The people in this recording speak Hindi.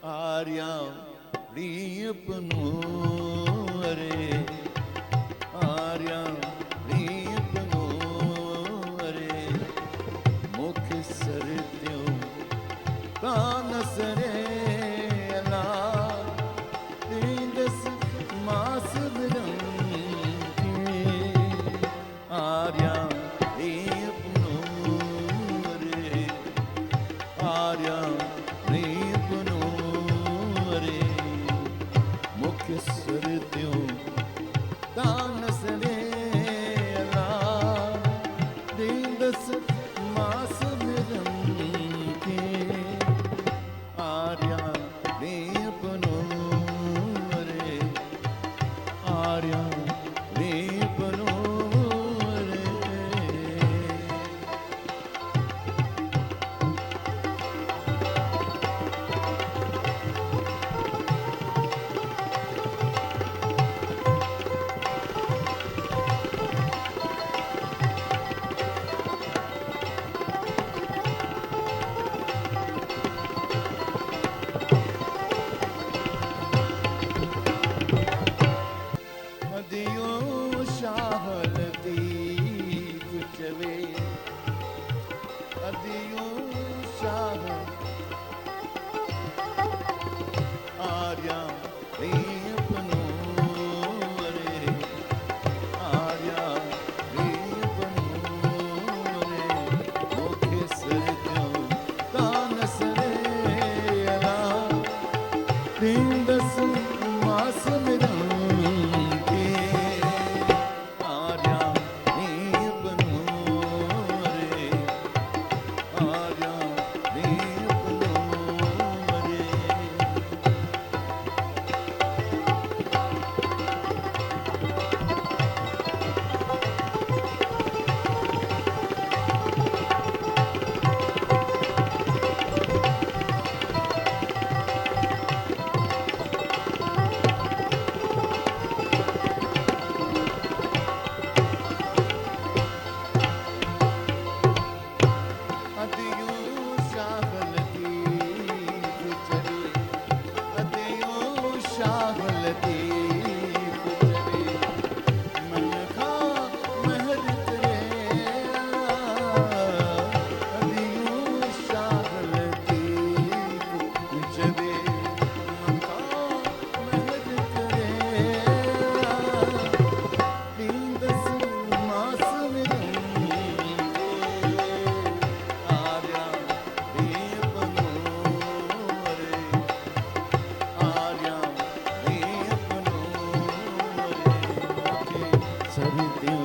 आर्या प्रियपनो रे आर्या प्रियपनो रे मुख सरत्यो कानस रे अला दस मास विरंगी आर्या प्रियपनो रे आर्या प्रियपनो रे मुख सरत्यो कानस रे अला दस मास विरंगी आर्या प्रियपनो रे आर्या प्रियपनो रे नदियों शाहलती कुचवे नदियों शाह आर्या प्रियपनो रे आर्या प्रियपनो रे मुखे सरत्यो कानस रे अला दस मास विरंगी आर्या प्रियपनो रे आर्या प्रियपनो रे अदियों शाहलती गुजरे अदियों शाहलती गुजरे मन खा महर करे अदियों शाहलती गुजरे मन खा महर करे दस मास विरंगी आर्या प्रियपनो रे आर्या प्रियपनो रे मुखे सरत्यो